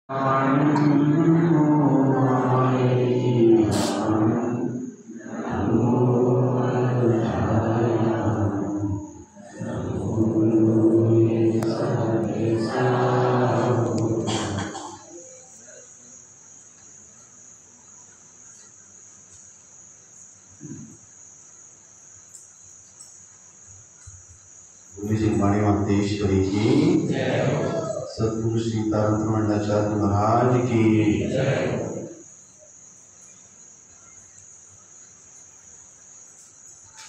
वाणी मातेश्वरी की सतगुरु श्री तारतंत्र मंडलाचार्य महाराज की।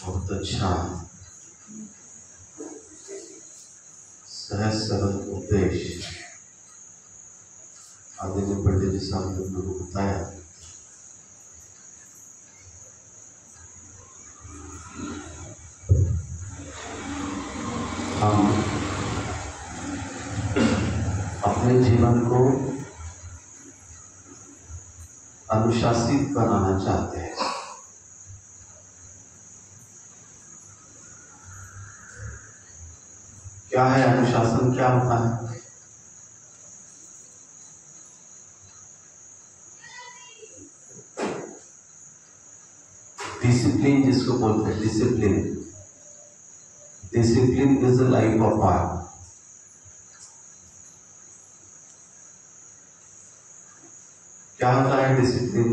बहुत अच्छा सहज सरल उपदेश आदरणीय पंडित जी साहब ने लोगों को बताया। हम अपने जीवन को अनुशासित बनाना चाहते हैं। क्या है अनुशासन, क्या होता है? डिसिप्लिन जिसको बोलते हैं, discipline is the life of path. क्या होता है डिसिप्लिन?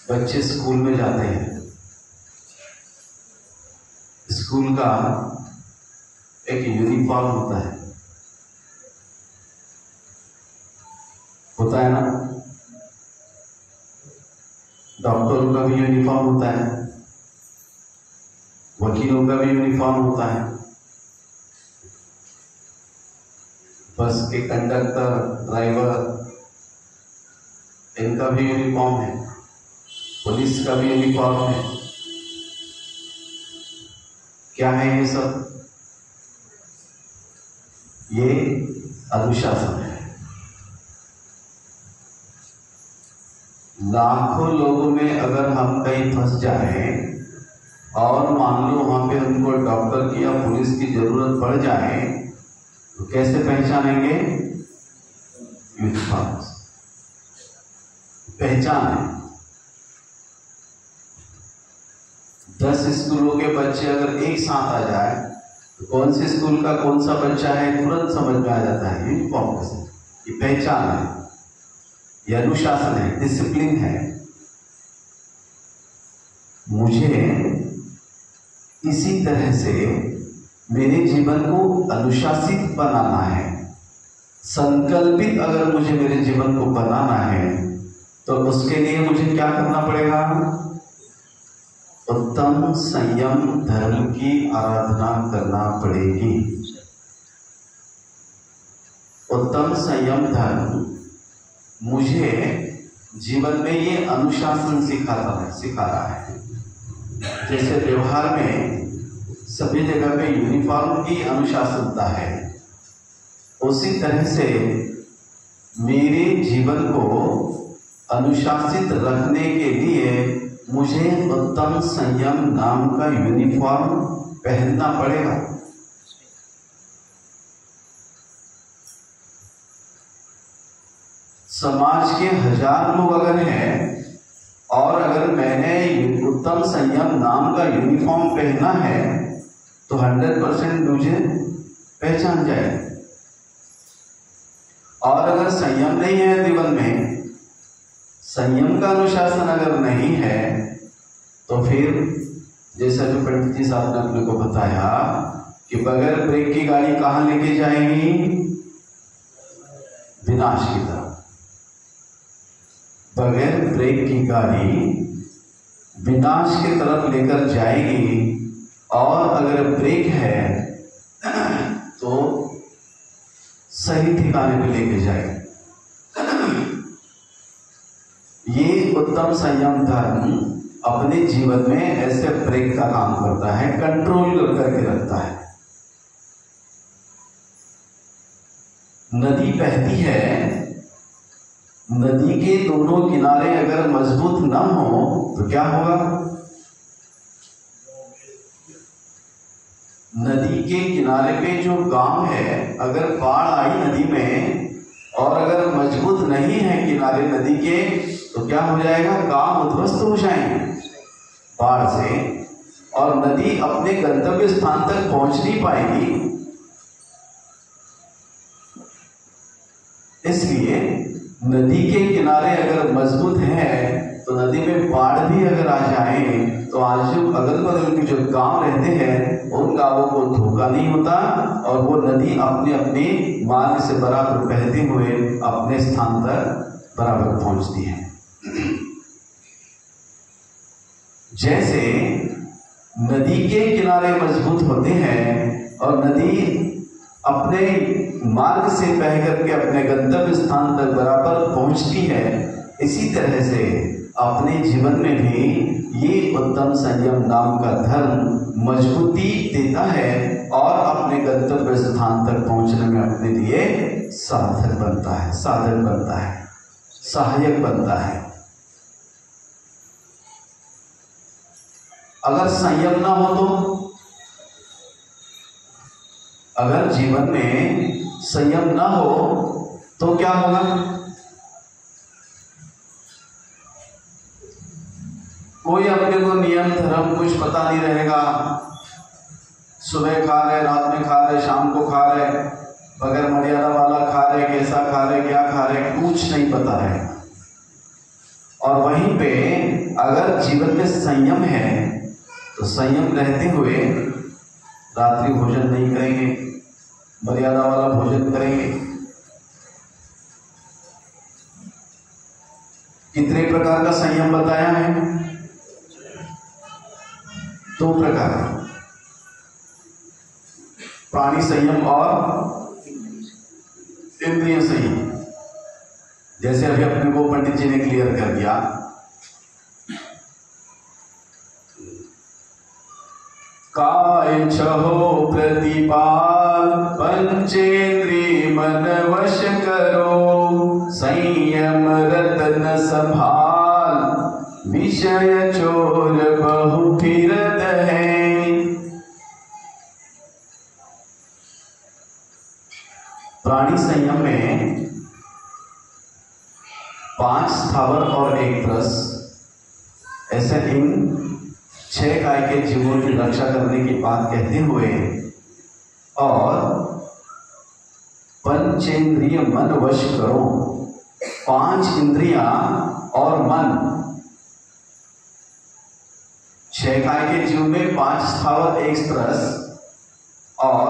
बच्चे स्कूल में जाते हैं, स्कूल का एक यूनिफॉर्म होता है ना। डॉक्टरों का भी यूनिफॉर्म होता है, वकीलों का भी यूनिफॉर्म होता है, बस के कंडक्टर, ड्राइवर, इनका भी यूनिफॉर्म है, पुलिस का भी यूनिफॉर्म है। क्या है ये सब? ये अनुशासन है। लाखों लोगों में अगर हम कहीं फंस जाएं और मान लो वहां पे हमको डॉक्टर की या पुलिस की जरूरत पड़ जाए तो कैसे पहचानेंगे? यूनिफॉर्म पहचान है। 10 स्कूलों के बच्चे अगर एक साथ आ जाए तो कौन से स्कूल का कौन सा बच्चा है तुरंत समझ में आ जाता है। यूनिफॉर्म से ये पहचान है, ये अनुशासन है, डिसिप्लिन है। मुझे इसी तरह से मेरे जीवन को अनुशासित बनाना है। संकल्पित अगर मुझे मेरे जीवन को बनाना है तो उसके लिए मुझे क्या करना पड़ेगा? उत्तम संयम धर्म की आराधना करना पड़ेगी। उत्तम संयम धर्म मुझे जीवन में ये अनुशासन सिखा रहा है। जैसे व्यवहार में सभी जगह पे यूनिफॉर्म की अनुशासनता है, उसी तरह से मेरे जीवन को अनुशासित रखने के लिए मुझे उत्तम संयम नाम का यूनिफॉर्म पहनना पड़ेगा। समाज के 1000 लोग अगर हैं और अगर मैंने उत्तम संयम नाम का यूनिफॉर्म पहना है तो 100% मुझे पहचान जाए। और अगर संयम नहीं है जीवन में, संयम का अनुशासन अगर नहीं है तो फिर जैसा जो पंडित जी साहब ने अपने को बताया कि बगैर ब्रेक की गाड़ी कहाँ लेके जाएगी? विनाश की तरफ। बगैर ब्रेक की गाड़ी विनाश की तरफ लेकर जाएगी, और अगर ब्रेक है तो सही ठिकाने पे लेके जाएगी। ये उत्तम संयम धर्म अपने जीवन में ऐसे ब्रेक का काम करता है, कंट्रोल करके रखता है। नदी बहती है, नदी के दोनों किनारे अगर मजबूत न हो तो क्या होगा? नदी के किनारे पे जो गांव है, अगर बाढ़ आई नदी में किनारे नदी के, तो क्या हो जाएगा, काम उद्ध्वस्त हो जाएंगे बाढ़ से, और नदी अपने गंतव्य स्थान तक पहुंच नहीं पाएगी। इसलिए नदी के किनारे अगर मजबूत है तो नदी में बाढ़ भी अगर आ जाए तो आजू अगल बगल के जो गांव रहते हैं उन गांवों को धोखा नहीं होता, और वो नदी अपने अपने मार्ग से बराबर बहते हुए अपने स्थान पर बराबर पहुंचती है। जैसे नदी के किनारे मजबूत होते हैं और नदी अपने मार्ग से बह करके अपने गंतव्य स्थान तक बराबर पहुंचती है, इसी तरह से अपने जीवन में भी ये उत्तम संयम नाम का धर्म मजबूती देता है और अपने गंतव्य स्थान तक पहुंचने में अपने लिए साधक बनता है, साधक बनता है, सहायक बनता है। अगर संयम ना हो तो, अगर जीवन में संयम ना हो तो क्या होगा, कोई अपने को नियम धर्म कुछ पता नहीं रहेगा, सुबह खा रहे, रात में खा रहे, शाम को खा रहे, बगैर मर्यादा वाला खा रहे, कैसा खा रहे, क्या खा रहे, कुछ नहीं पता है। और वहीं पे अगर जीवन में संयम है तो संयम रहते हुए रात्रि भोजन नहीं करेंगे, मर्यादा वाला भोजन करेंगे। कितने प्रकार का संयम बताया है, 2 प्रकार, प्राणी संयम और इंद्रिय संयम। जैसे अभी अपने को पंडित जी ने क्लियर कर दिया, काय छहो प्रतिपाल पंचेंद्रिय मन वश करो, संयम रतन संभाल विषय चोर बहु फिरत है। प्राणी संयम में 5 स्थावर और 1 त्रस, ऐसे इन 6 काय के जीवों की रक्षा करने की बात कहते हुए, और पंचेंद्रिय मन वश करो, 5 इंद्रियां और मन, 6 काय के जीव में 5 स्थावर 1 त्रस और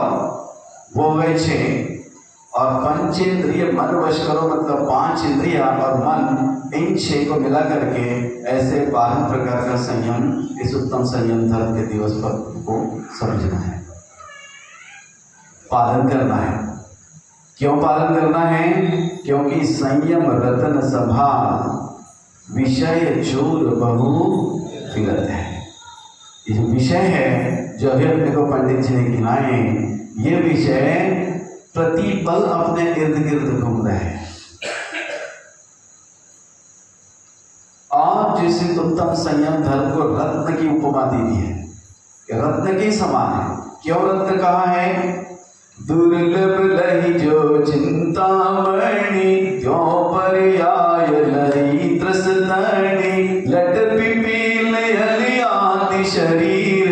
वो गए 6, और पंचेंद्रिय मन वश करो मतलब 5 इंद्रिया और मन, इन 6 को मिला करके ऐसे 12 प्रकार का संयम इस उत्तम संयम धर्म के दिवस पर को समझना है, पालन करना है। क्यों पालन करना है, क्योंकि संयम रतन संभाल विषय चोर बहु फिरत है। ये विषय है जो अभी अपने को पंडित जी ने गिनाए, ये विषय प्रतिपल अपने इर्द गिर्द घूम रहे हैं। और जिस उत्तम संयम धर्म को रत्न की उपमा दी हुई है, रत्न के समान है। क्यों रत्न कहा है, दुर्लभ लही जो चिंतामणि, क्यों पर्याय लही त्रसतणि, लट पिपील अलियाति शरीर,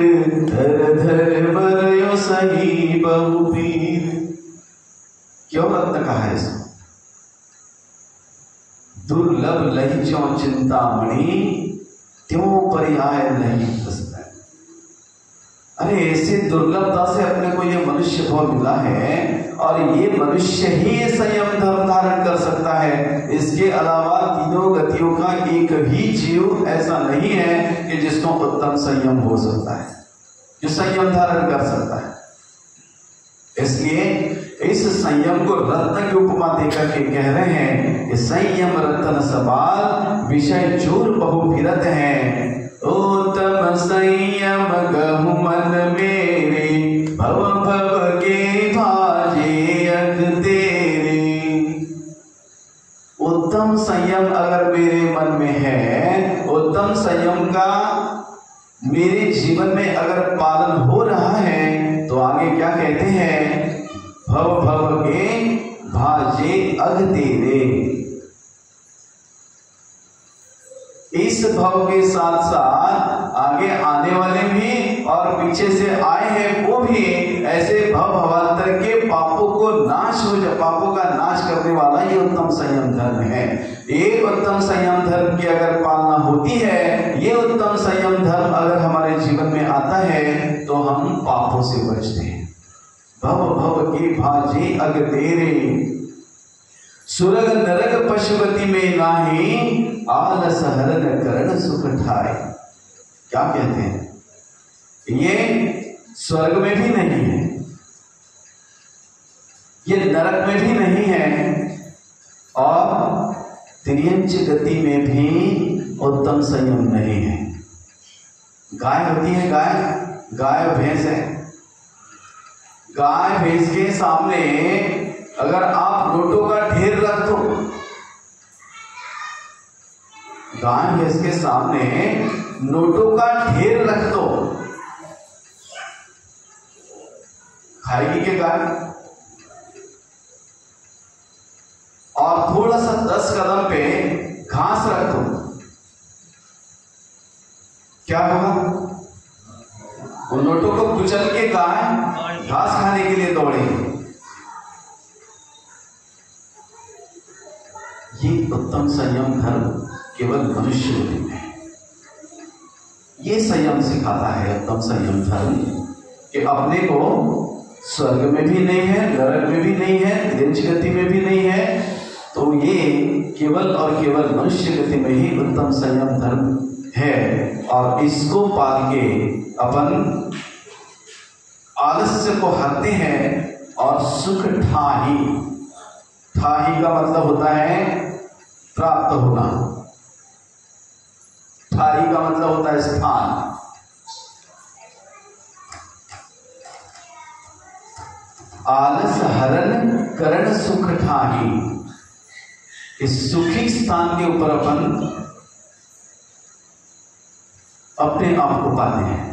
धर धर बरयो सही बहुपीर। क्यों रत्न कहा है इसको, दुर्लभ लही जो चिंतामणि, त्यों पर्याय लही त्रसतणि। अरे ऐसे दुर्लभता से अपने को ये मनुष्य भाव मिला है, और ये मनुष्य ही ये संयम धर्म धारण कर सकता है। इसके अलावा तीनों गतियों का एक भी जीव ऐसा नहीं है कि जिसको उत्तम संयम हो सकता है, जो संयम धारण कर सकता है। इसलिए इस संयम को रत्न की उपमा देकर के कह रहे हैं कि संयम रत्न सवाल विषय चूर बहु फिरत है। उत्तम संयम गहु मन मेरे, भव भव के भाजे अग तेरे। उत्तम संयम अगर मेरे मन में है, उत्तम संयम का मेरे जीवन में अगर पालन हो रहा है, तो आगे क्या कहते हैं, भव भव के भाजे अग तेरे। इस भव के साथ साथ आगे आने वाले भी और पीछे से आए हैं वो भी ऐसे भव भवांतर के पापों को पापों का नाश करने वाला ये उत्तम संयम धर्म है। एक उत्तम संयम धर्म की अगर पालना होती है, ये उत्तम संयम धर्म अगर हमारे जीवन में आता है तो हम पापों से बचते हैं। भव भव की भाजी अग तेरे सुरग नरक पशुपति में नाही आलस हरण करण सुख ठाए। क्या कहते हैं? ये स्वर्ग में भी नहीं है, ये नरक में भी नहीं है, और त्रियंच गति में भी उत्तम संयम नहीं है। गाय होती है, गाय भैंस है। गाय भैंस के सामने अगर आप नोटों का ढेर रख दो, गाय भैंस के सामने नोटों का ढेर रख दो, खाएगी के गाय? और थोड़ा सा 10 कदम पे घास रख दो, क्या होगा? उन नोटों को कुचल के गाय घास खाने के लिए दौड़ेगी। ये उत्तम संयम धर्म केवल मनुष्य में है। ये संयम सिखाता है उत्तम संयम धर्म कि अपने को स्वर्ग में भी नहीं है, नरक में भी नहीं है, त्रियंच गति में भी नहीं है, तो ये केवल और केवल मनुष्य गति में ही उत्तम संयम धर्म है। और इसको पाल के अपन आलस्य को हरते हैं और सुख ठाही का मतलब होता है प्राप्त होना, ठाही का मतलब होता है स्थान। आलस हरण करण सुख ठाही, इस सुखी स्थान के ऊपर अपन अपने आप को पाते हैं।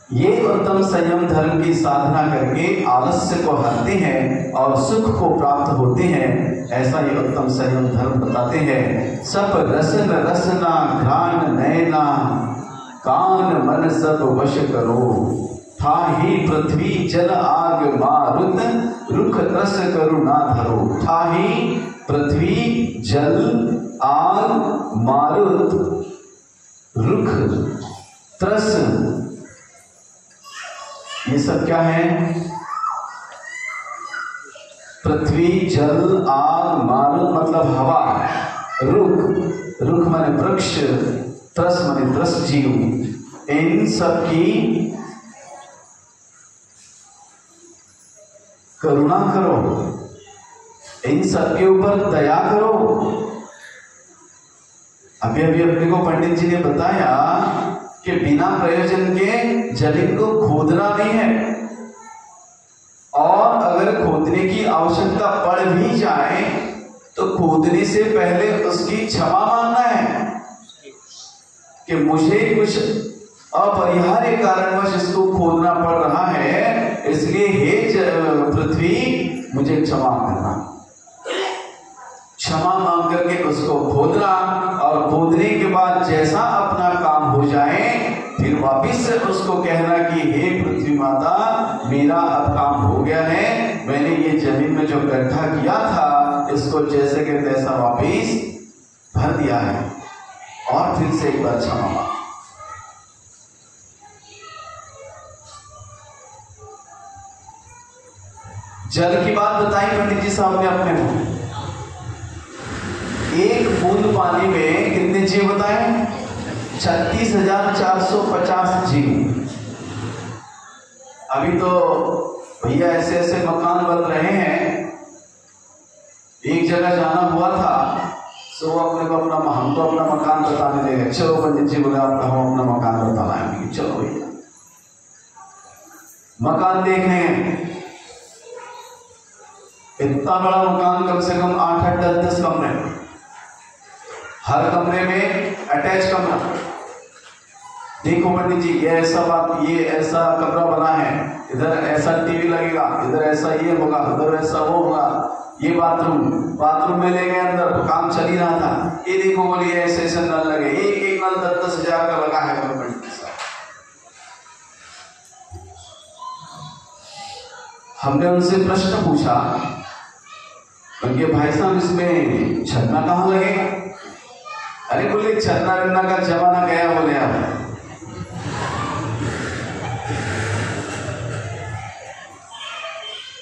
ये उत्तम संयम धर्म की साधना करके आलस्य को हरते हैं और सुख को प्राप्त होते हैं। ऐसा ये उत्तम संयम धर्म बताते हैं। सब रसन रसना घ्राण नैना कान मन सब वश करो, ठाही पृथ्वी जल आग मारुत रुख त्रस करुणा धरो। ठाही पृथ्वी जल आग मारुत रुख त्रस, ये सब क्या है? पृथ्वी जल आग मारुत मतलब हवा, रुख माने वृक्ष, त्रस माने त्रस जीव, इन सब की करुणा करो, इन सब के ऊपर दया करो। अभी अपने को पंडित जी ने बताया कि बिना प्रयोजन के जमीन को खोदना नहीं है, और अगर खोदने की आवश्यकता पड़ भी जाए तो खोदने से पहले उसकी क्षमा मांगना है कि मुझे कुछ अपरिहार्य कारणवश इसको खोदना पड़ रहा है, इसलिए हे पृथ्वी मुझे क्षमा करना। क्षमा मांग करके उसको खोदना, और खोदने के बाद जैसा अपना काम हो जाए फिर वापिस से उसको कहना कि हे पृथ्वी माता, मेरा अब काम हो गया है, मैंने ये जमीन में जो गड्ढा किया था इसको जैसे के तैसा वापिस भर दिया है, और फिर से एक बार क्षमा मांग। जल की बात बताई पंडित जी साहब ने अपने को। एक बूंद पानी में कितने जीव बताए? 36,450 जीव। अभी तो भैया ऐसे ऐसे मकान बन रहे हैं। एक जगह जाना हुआ था, सो अपने को हमको अपना मकान बताने लगे। चलो पंडित जी बोले आपका हम अपना मकान बताना है। चलो भैया मकान देखें। इतना बड़ा मकान, कम से कम 8-8, 10-10 कमरे, हर कमरे में अटैच कमरा, देखो पंडित जी, ये ऐसा बात, ये ऐसा कमरा बना है, इधर ऐसा टीवी लगेगा, इधर ऐसा ये होगा, उधर ऐसा वो होगा, ये बाथरूम में ले गए अंदर, तो काम चल ही रहा था। ये देखो बोलिए ऐसे ऐसे नल लगे, एक नल 10-10 हजार का लगा है पंडित जी साहब। हमने उनसे प्रश्न पूछा, उनके भाई साहब इसमें छन्ना कहाँ लगेगा? अरे बोले छन्ना वन्ना का जमाना गया बोले आप।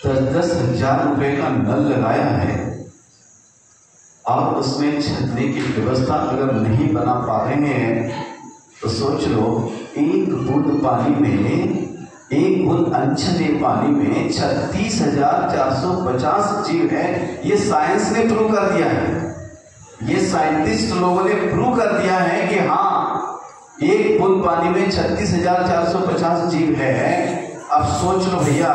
10-10 हजार रुपए का नल लगाया है और उसमें छन्ने की व्यवस्था अगर नहीं बना पा रहे हैं तो सोच लो, एक बूंद पानी में, एक बूंद अनछने पानी में 36,450 जीव है। ये साइंस ने प्रूव कर दिया है, ये साइंटिस्ट लोगों ने प्रूव कर दिया है कि हाँ, एक बूंद पानी में 36,450 जीव है। अब सोच लो भैया,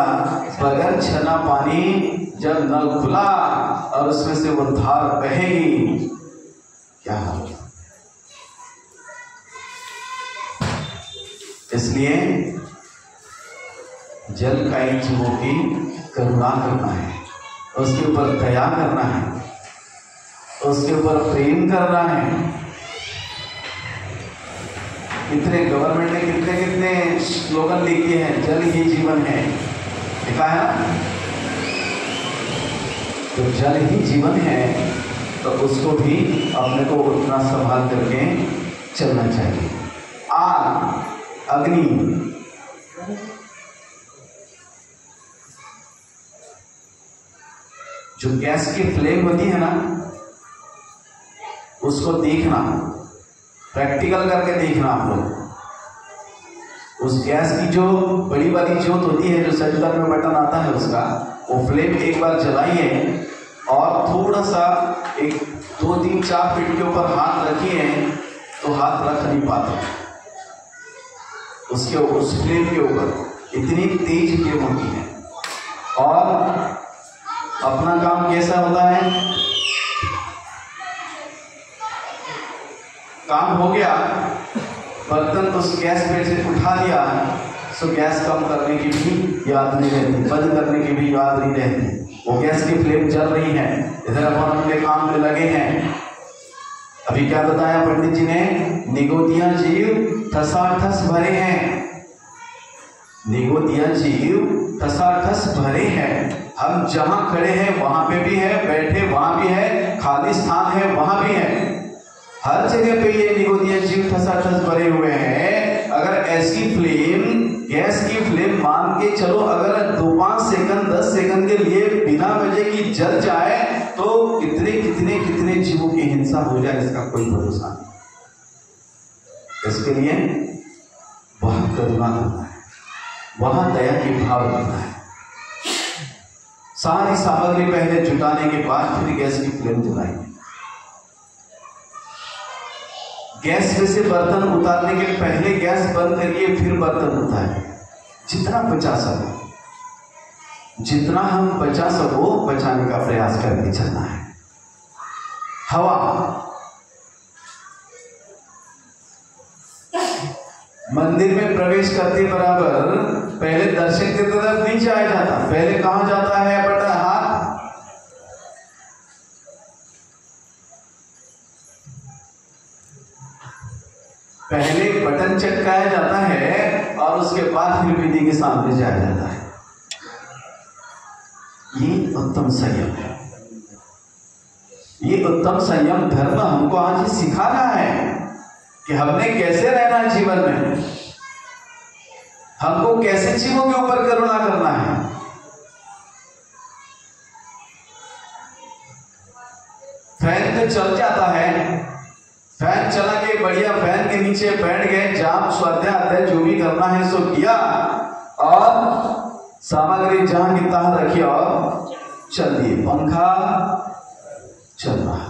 बगैर छना पानी जब नल खुला और उसमें से वो धार बहेगी, क्या होगा? इसलिए जल का जीवों की करुणा करना है, उसके ऊपर दया करना है, उसके ऊपर प्रेम करना है। इतने गवर्नमेंट ने कितने स्लोगन लिखे हैं, जल ही जीवन है, लिखा है ना? तो जल ही जीवन है, तो उसको भी अपने को उतना संभाल करके चलना चाहिए। आग, अग्नि, जो गैस की फ्लेम होती है ना, उसको देखना, प्रैक्टिकल करके देखना आप लोग। उस गैस की जो बड़ी वाली जोत होती है, जो सेंटर में बटन आता है उसका, वो फ्लेम एक बार जलाइए और थोड़ा सा एक 2-3-4 फीट के ऊपर हाथ रखिए, तो हाथ रख नहीं पाते उसके, उस फ्लेम के ऊपर। इतनी तेज फ्लेम होती है। और अपना काम कैसा होता है, काम हो गया, बर्तन उस गैस पे से उठा लिया, तो गैस कम करने की भी याद नहीं रहती, बंद करने की भी याद नहीं रहती। वो गैस की फ्लेम चल रही है, इधर अपन अपने काम में लगे हैं। अभी क्या बताया पंडित जी ने, निगोदिया जीव ठसाठस भरे हैं, निगोदिया जीव ठसाठस भरे हैं। हम जहां खड़े हैं वहां पे भी है, बैठे वहां भी है, खाली स्थान है वहां भी है, हर जगह पे ये निगोदिया जीव ठसाठस भरे हुए हैं। अगर ऐसी फ्लेम, गैस की फ्लेम मान के चलो, अगर 2-5 सेकंड 10 सेकंड के लिए बिना वजह की जल जाए तो कितने जीवों की हिंसा हो जाए, इसका कोई भरोसा नहीं। इसके लिए वहां करुणा करना है, वहां दया की भाव रखना है। सारी सामग्री पहले जुटाने के बाद फिर गैस की फ्लेम जलाएंगे। गैस में से बर्तन उतारने के पहले गैस बंद करिए, फिर बर्तन उतारिए। जितना बचा सको, जितना हम बचा सको बचाने का प्रयास करके चलना है। हवा, मंदिर में प्रवेश करते बराबर पहले दर्शक की तरफ नहीं जाया जाता, पहले कहां जाता है? बटन हाथ, पहले बटन चटकाया जाता है और उसके बाद फिर विधि के सामने जाया जाता है। ये उत्तम संयम है, ये उत्तम संयम धर्म हमको आज ही सिखा रहा है कि हमने कैसे रहना है जीवन में, हमको कैसे जीवों के ऊपर करुणा करना है। फैन तो चल जाता है, फैन चला के बढ़िया फैन के नीचे बैठ गए, जाप स्वाध्याय जो भी करना है सो किया और सामग्री जहां की तहां रखी और चल दिए, पंखा चल रहा है।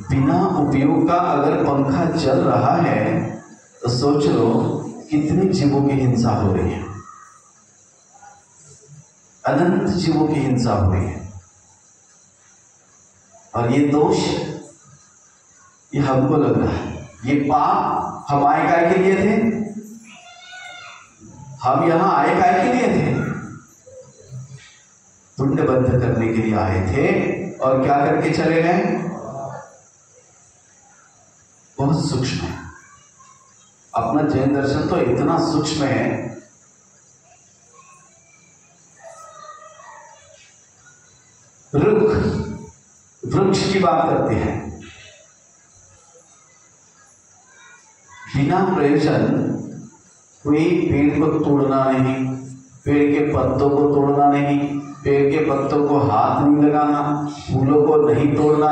बिना उपयोग का अगर पंखा चल रहा है तो सोच लो कितने जीवों की हिंसा हो रही है, अनंत जीवों की हिंसा हो रही है। और ये दोष ये हमको लग रहा है ये पाप हम आए काय के लिए थे, हम यहां आए काय के लिए थे, पुण्य बंध करने के लिए आए थे और क्या करके चले गए। बहुत सूक्ष्म है अपना जैन दर्शन, तो इतना सूक्ष्म है। वृक्ष की बात करते हैं, बिना प्रयोजन कोई पेड़ को तोड़ना नहीं, पेड़ के पत्तों को तोड़ना नहीं, पेड़ के पत्तों को हाथ नहीं लगाना, फूलों को नहीं तोड़ना।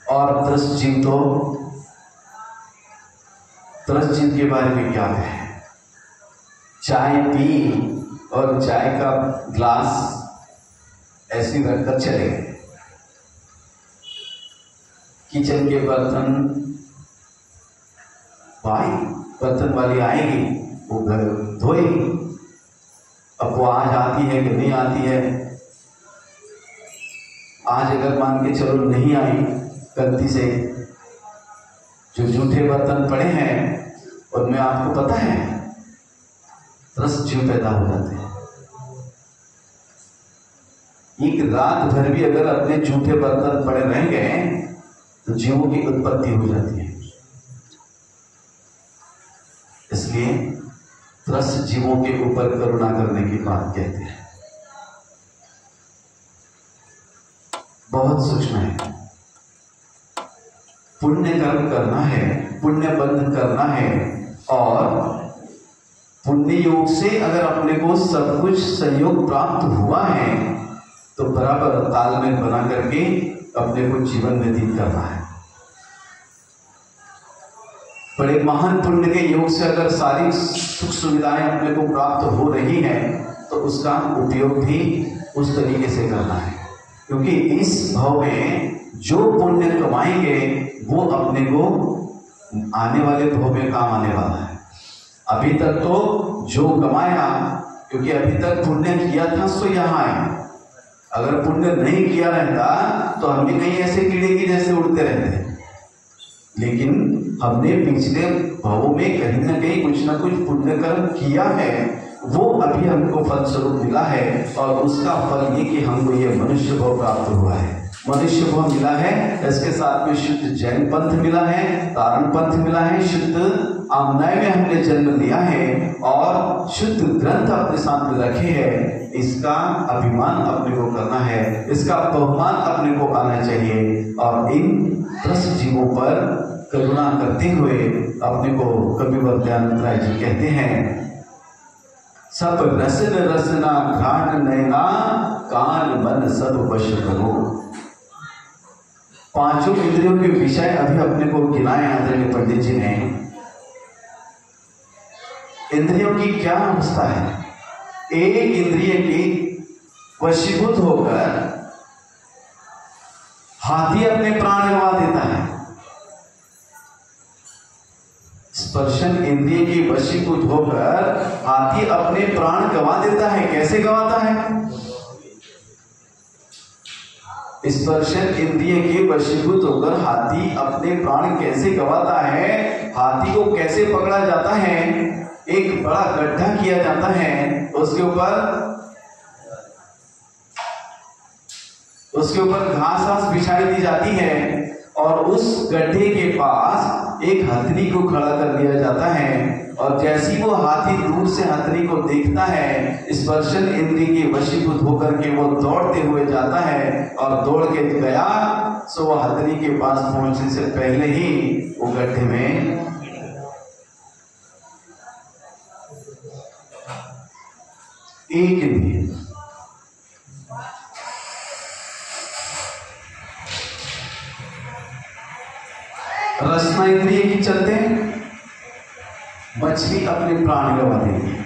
और त्रस्त जीव के बारे में क्या है, चाय पी और चाय का ग्लास ऐसे ही रखकर चले गए। किचन के बर्तन भाई बर्तन वाली आएगी वो घर धोएगी, अब वो आज आती है कि नहीं आती है। आज अगर मान के चलो नहीं आई गलती से, जो जूठे बर्तन पड़े हैं उनमें आपको पता है त्रस्त जीव पैदा हो जाते हैं। एक रात भर भी अगर अपने जूठे बर्तन पड़े रह गए तो जीवों की उत्पत्ति हो जाती है। इसलिए त्रस्त जीवों के ऊपर करुणा करने की बात कहते हैं। बहुत सूक्ष्म है। पुण्य कर्म करना है, पुण्य बंध करना है, और पुण्य योग से अगर अपने को सब कुछ संयोग प्राप्त हुआ है तो बराबर तालमेल बना करके अपने को जीवन व्यतीत करना है। बड़े महान पुण्य के योग से अगर सारी सुख सुविधाएं अपने को प्राप्त हो रही हैं तो उसका उपयोग भी उस तरीके से करना है, क्योंकि इस भाव में जो पुण्य कमाएंगे वो अपने को आने वाले भाव में काम आने वाला है। अभी तक तो जो कमाया, क्योंकि अभी तक पुण्य किया था सो यहाँ आए, अगर पुण्य नहीं किया रहता तो हम भी कहीं ऐसे कीड़े की जैसे उड़ते रहते। लेकिन हमने पिछले भावों में कहीं ना कहीं कुछ ना कुछ पुण्य कर्म किया है, वो अभी हमको फल स्वरूप मिला है, और उसका फल ये कि हमको ये मनुष्य भाव प्राप्त हुआ है। मनुष्य भाव मिला है, इसके साथ में शुद्ध जैन पंथ मिला है, तारण पंथ मिला है, शुद्ध आमनाय में हमने जन्म लिया है, और शुद्ध ग्रंथ अपने साथ में रखे हैं। इसका अभिमान अपने को करना है, इसका बहुमान अपने को आना चाहिए, और इन त्रस्त जीवों पर करुणा करते हुए अपने को कविवर दयानंद राय जी कहते हैं, सब रसन रसना घाट नैना, कान मन सब वश करो। पांचों इंद्रियों के विषय अभी अपने को गिनाए आदरणीय पंडित जी ने। इंद्रियों की क्या अवस्था है, एक इंद्रिय की वशीभूत होकर हाथी अपने प्राण गंवा देता है। स्पर्शन इंद्रिय की वशीभूत होकर हाथी अपने प्राण गंवा देता है। कैसे गंवाता है? स्पर्शन इंद्रिय के वशीभूत होकर हाथी अपने प्राण कैसे गंवाता है? हाथी को कैसे पकड़ा जाता है? एक बड़ा गड्ढा किया जाता है, उसके ऊपर घास बिछाई दी जाती है, और उस गड्ढे के पास एक हथनी को खड़ा कर दिया जाता है, और जैसी वो हाथी दूर से हथनी को देखता है, स्पर्शन इंद्रिय के वशीभूत होकर के वो दौड़ते हुए जाता है, और दौड़ के गया सो वो हथनी के पास पहुंचने से पहले ही वो गड्ढे में एक इंद्रिय रसना इंद्रिय की चलते मछली अपने प्राण गंवा देती है।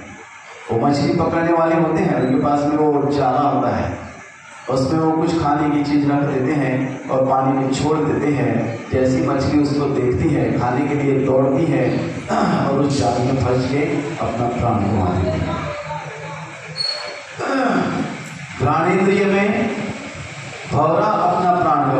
वो मछली पकड़ने वाले होते हैं, उनके पास में वो जाला होता है, उसमें वो कुछ खाने की चीज रख देते हैं और पानी में छोड़ देते हैं। जैसी मछली उसको देखती है खाने के लिए दौड़ती है और उस जाल में फंस के अपना प्राण गंवा देती है। घ्राणेन्द्रिय में भौरा अपना प्राण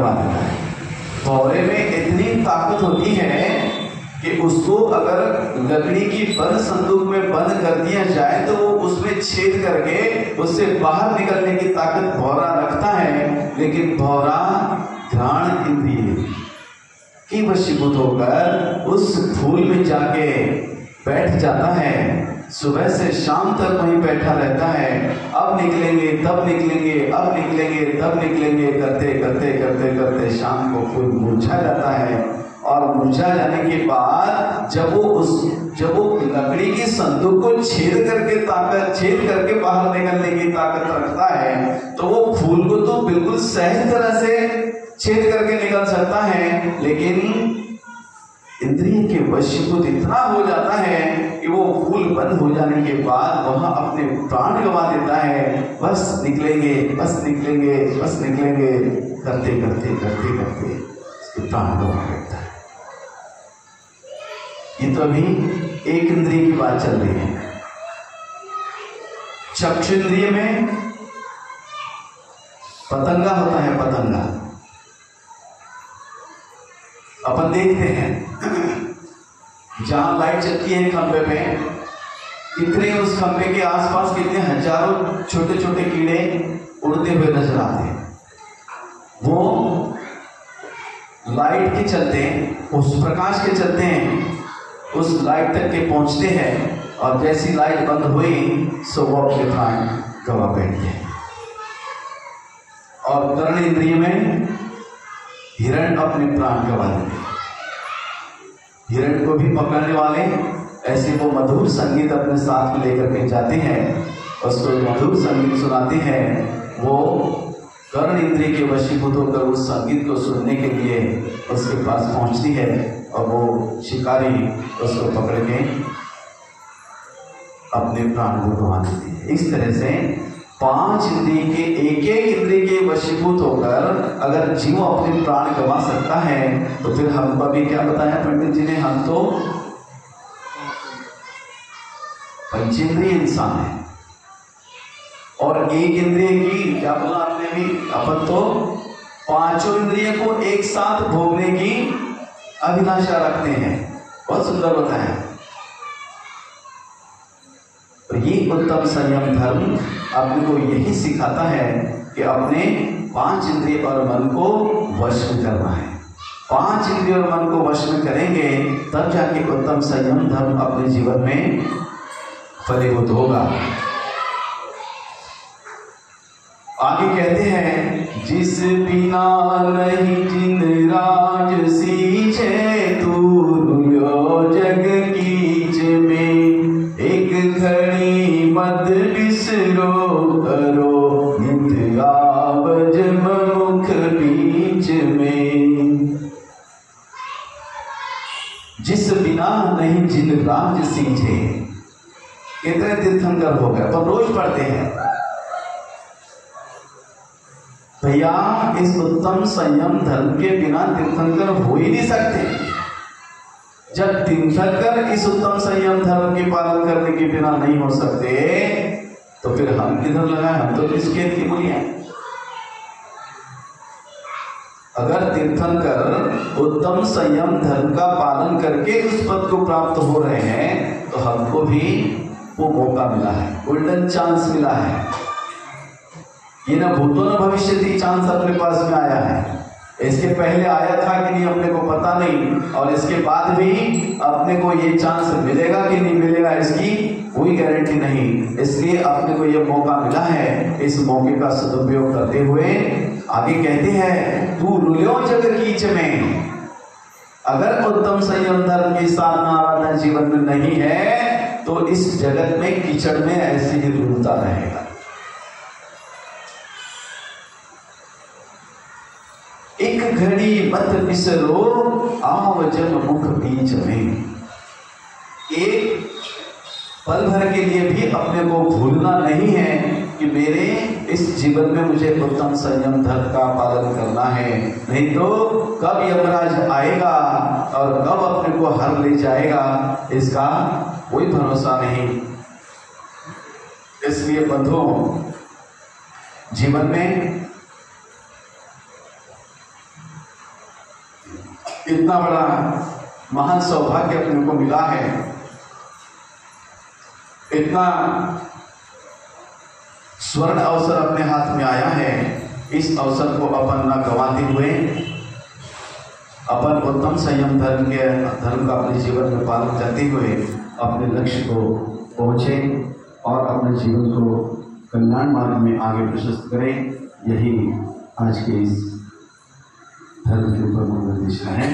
लकड़ी की बंद संदूक में बंद कर दिया जाए तो वो उसमें छेद करके उससे बाहर निकलने की ताकत भौरा रखता है, लेकिन भौरा घ्राण इंद्रिय की वशीभूत होकर उस फूल में जाके बैठ जाता है। सुबह से शाम तक वहीं बैठा रहता है। अब निकलेंगे तब निकलेंगे, अब निकलेंगे तब निकलेंगे करते करते करते करते शाम को फूल मुरझा जाता है। और मुरझा जाने के बाद जब वो लकड़ी की संदूक को छेद करके बाहर निकलने की ताकत रखता है, तो वो फूल को तो बिल्कुल सही तरह से छेद करके निकल सकता है, लेकिन इंद्रिय के वशीभूत इतना हो जाता है कि वो फूल बंद हो जाने के बाद वहां अपने प्राण गंवा देता है। बस निकलेंगे बस निकलेंगे बस निकलेंगे करते करते करते करते उसके प्राण गंवा देता है। ये तो अभी एक इंद्रिय की बात चल रही है। चक्षु इंद्रिय में पतंगा होता है। पतंगा अपन देखते हैं जहां लाइट चलती है खंबे पे, कितने उस खंबे के आसपास कितने हजारों छोटे छोटे कीड़े उड़ते हुए नजर आते हैं। वो लाइट के चलते, उस प्रकाश के चलते उस लाइट तक के पहुंचते हैं, और जैसी लाइट बंद हुई सो वो अपने प्राण गवा बैठते हैं। और कर्ण इंद्रिय में हिरण अपने प्राण गवा देते हैं। हिरण को भी पकड़ने वाले ऐसे वो मधुर संगीत अपने साथ में लेकर के जाते हैं, उसको मधुर संगीत सुनाते हैं। वो कर्ण इंद्रिय के वशीभूत होकर उस संगीत को सुनने के लिए उसके पास पहुंचती है, और वो शिकारी उसको पकड़ के अपने प्राण को गंवा देती है। इस तरह से 5 इंद्रिय के एक एक इंद्रिय के वशीभूत होकर अगर जीव अपने प्राण गंवा सकता है, तो फिर हमको अभी क्या बताया पंडित जी ने, हम तो पंचेंद्रिय इंसान है। और एक इंद्रिय की क्या बोला आपने भी, अपन तो 5 इंद्रिय को एक साथ भोगने की अभिलाषा रखते हैं। बहुत सुंदर होता है। तो ये उत्तम संयम धर्म आपको यही सिखाता है कि अपने 5 इंद्रिय और मन को वश में करना है। 5 इंद्रिय और मन को वश में करेंगे तब जाके उत्तम संयम धर्म अपने जीवन में फलीभूत होगा। आगे कहते हैं, जिस बिना नहीं जिन राज सींचे तू जग कीच में, एक घड़ी मत बिसरो करो नित आवज मुख बीच में। जिस बिना नहीं जिन राज सींचे, कितने तीर्थंकर हो गए, अपन रोज पढ़ते हैं। भैया इस उत्तम संयम धर्म के बिना तीर्थंकर हो ही नहीं सकते। जब तीर्थंकर इस उत्तम संयम धर्म के पालन करने के बिना नहीं हो सकते, तो फिर हम किधर लगाए, हम तो किस खेत की मूलियां। अगर तीर्थंकर उत्तम संयम धर्म का पालन करके उस पद को प्राप्त हो रहे हैं, तो हमको भी वो मौका मिला है, गोल्डन चांस मिला है। ये ना भूतो न भविष्यति चांस अपने पास में आया है। इसके पहले आया था कि नहीं अपने को पता नहीं, और इसके बाद भी अपने को ये चांस मिलेगा कि नहीं मिलेगा इसकी कोई गारंटी नहीं। इसलिए अपने को ये मौका मिला है, इस मौके का सदुपयोग करते हुए आगे कहते हैं, तू रुल्यो जग कीच में। अगर उत्तम संयम धर्म की साधना आराधना जीवन में नहीं है, तो इस जगत में कीचड़ में ऐसे ही रुलता रहेगा। एक घड़ी मत बिसरो आवजन मुख बीच में। एक पल भर के लिए भी अपने को भूलना नहीं है कि मेरे इस जीवन में मुझे उत्तम संयम धर्म का पालन करना है, नहीं तो कब यमराज आएगा और कब अपने को हर ले जाएगा इसका कोई भरोसा नहीं। इसलिए बंधुओं, जीवन में इतना बड़ा महान सौभाग्य अपने को मिला है इतना स्वर्ण अवसर अपने हाथ में आया है, इस अवसर को अपन न गंवाते हुए अपन उत्तम संयम धर्म का अपने जीवन में पालन करते हुए अपने लक्ष्य को पहुँचे और अपने जीवन को कल्याण मार्ग में आगे प्रशस्त करें। यही आज के इस धर्म के ऊपर निर्देश है।